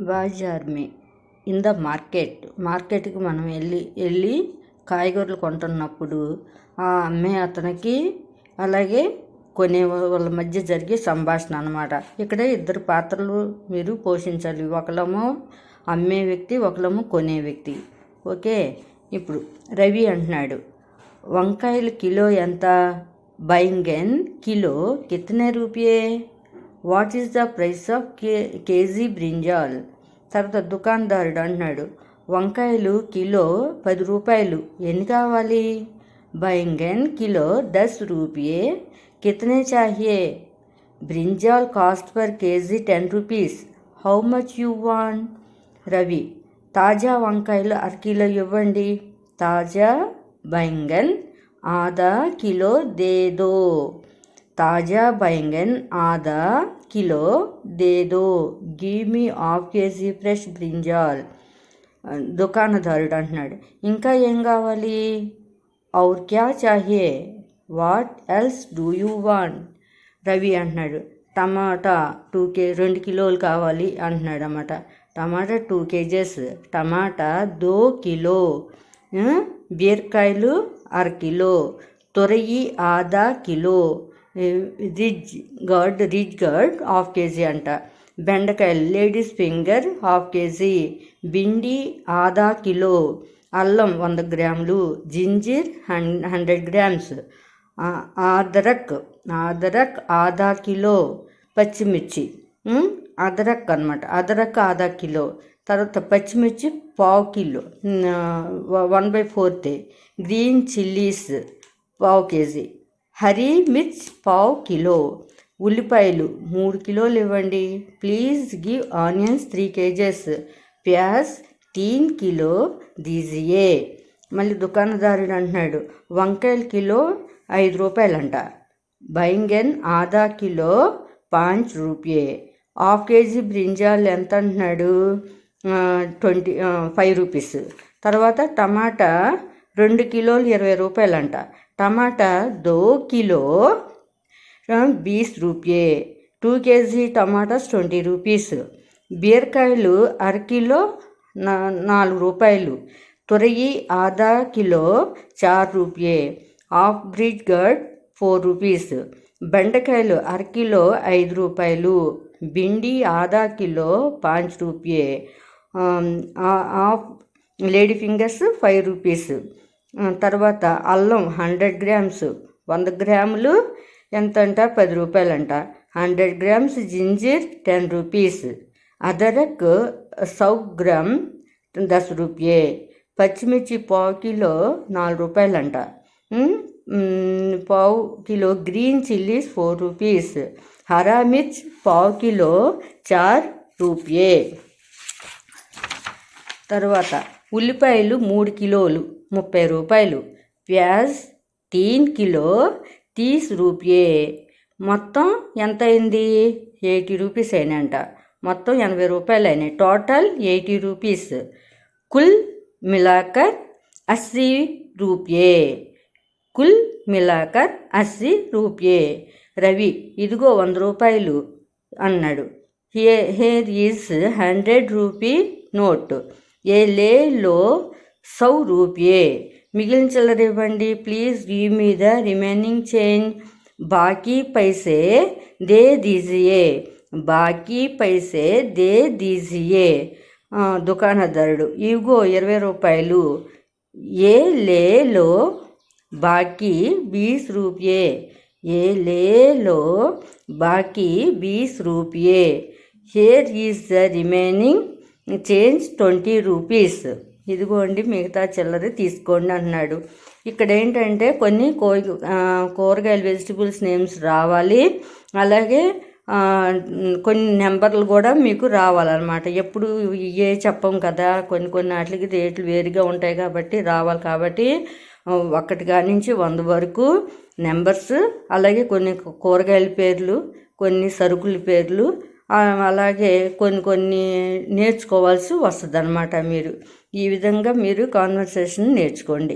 బాజార్ May in the మార్కెట్కి మనం వెళ్ళి కాయగూరలు కొంటున్నప్పుడు ఆ అమ్మే అతనికి అలాగే కొనే వాళ్ళ మధ్య జరిగే సంభాషణ అన్నమాట. ఇక్కడ ఇద్దరు పాత్రలు మీరు పోషించాలి. ఒకళ్ళేమో అమ్మే వ్యక్తి, ఒకళ్ళేమో కొనే వ్యక్తి. ఓకే, ఇప్పుడు రవి అంటున్నాడు, వంకాయలు కిలో ఎంత? बैंगन किलो कितने रुपये? What is the price of KG brinjal? తర్వాత దుకాణదారుడు అంటున్నాడు, వంకాయలు కిలో 10 రూపాయలు, ఎన్ని కావాలి? बैंगन किलो 10 रुपये, कितने चाहिए? Brinjal cost per KG 10 rupees, how much you want? Ravi, తాజా వంకాయలు అరకిలో ఇవ్వండి. తాజా बैंगन आधा किलो दे दो. ताज़ा बैंगन आधा किलो दे दो. Give me half KG fresh brinjal. దుకాణదారుడు అంటున్నాడు, ఇంకా ఏం కావాలి? ఔర్ క్యా చాహియే? What else do you want? Ravi అంటున్నాడు, టమాటా 2 కిలోలు కావాలి అంటున్నాడు అన్నమాట. టమాటా 2 kgs, టమాటా 2 కిలో, బీరకాయలు 1/2 కిలో, తొరయి ఆधा కిలో, రిజ్ గార్డ్ 1/2 kg అంట. బెండకాయలు లేడీస్ ఫింగర్ 1/2 kg, భిండి ఆधा కిలో, అల్లం 100 గ్రాములు, జింజర్ 100 గ్రామ్స్, అదరక్ ఆधा కిలో, పచ్చిమిర్చి అదరక్ అనమాట, అదరక్ ఆधा కిలో. తర్వాత పచ్చిమిర్చి 1/4 కిలో, 1/4. గ్రీన్ చిల్లీస్ 1/4 kg, హరీ మిర్చ్ 1/4 కిలో. ఉల్లిపాయలు 3 కిలోలు ఇవ్వండి. ప్లీజ్ గివ్ ఆనియన్స్ 3 kgs, ప్యాజ్ 3 కిలో దీజియే. మళ్ళీ దుకాణదారుడు అంటున్నాడు, వంకాయలు కిలో 5 రూపాయలంట. బైంగన్ ఆधा కిలో 5 రూపాయే. 1/2 kg బ్రింజాల్ ఎంత అంటున్నాడు? 5 రూపీస్. తర్వాత టమాటా 2 కిలోలు 20 రూపాయలంట. టమాటా 2 కిలో 20 రూపాయే. 2 kg టమాటాస్ 20 రూపీస్. బీరకాయలు 1/2 కిలో 4 రూపాయలు. తొరయి ఆधा కిలో 4 రూపాయే. Half bridge gourd 4 rupees. బెండకాయలు 1/2 కిలో 5 రూపాయలు. భిండి ఆधा కిలో 5 రూపాయే. Half lady fingers 5 rupees. తర్వాత అల్లం 100 గ్రామ్స్, 100 గ్రాములు ఎంత అంట? 10 రూపాయలంట. 100 గ్రామ్స్ జింజర్ 10 రూపీస్. అదరక్ 100 గ్రామ్ 10 రూపాయే. పచ్చిమిర్చి 1/4 కిలో 4 రూపాయలంట. 1/4 కిలో గ్రీన్ చిల్లీస్ 4 రూపీస్. హరా మిర్చ్ 1/4 కిలో 4 రూపాయే. తర్వాత ఉల్లిపాయలు 3 కిలోలు 30 రూపాయలు. ప్యాజ్ 3 కిలో 30 రూపాయే. మొత్తం ఎంత అయింది? 80 రూపీస్ అయినాయంట. మొత్తం 80 రూపాయలు అయినాయి. Total 80 rupees. కుల్ మిలాకర్ 80 రూపాయే. కుల్ మిలాకర్ 80 రూపాయే. రవి, ఇదిగో 100 రూపాయలు అన్నాడు. హేర్ ఈజ్ 100 రూపీ నోట్, ఏ లే లో 100 రూపాయే. మిగిలిన చిల్లర ఇవ్వండి. Please give me the remaining change. బాకీ పైసే దే దీజియే. బాకీ పైసే దే దీజియే. దుకాణదారుడు, ఇవిగో 20 రూపాయలు. ఏ లేలో బాకీ 20 రూపాయే. ఏ లేలో బాకీ 20 రూపాయే. Here is the remaining change 20 rupees. ఇదిగోండి మిగతా చిల్లర తీసుకోండి అన్నాడు. ఇక్కడ ఏంటంటే కొన్ని కూరగాయలు వెజిటబుల్స్ నేమ్స్ రావాలి, అలాగే కొన్ని నెంబర్లు కూడా మీకు రావాలన్నమాట. ఎప్పుడు ఇవే చెప్పం కదా, కొన్ని వాటికి రేట్లు వేరుగా ఉంటాయి కాబట్టి రావాలి. కాబట్టి 1 కాడి నుంచి 100 వరకు నెంబర్స్, అలాగే కొన్ని కూరగాయల పేర్లు, కొన్ని సరుకుల పేర్లు, అలాగే కొన్ని నేర్చుకోవాల్సి వస్తుంది అన్నమాట. మీరు ఈ విధంగా మీరు కాన్వర్సేషన్ నేర్చుకోండి.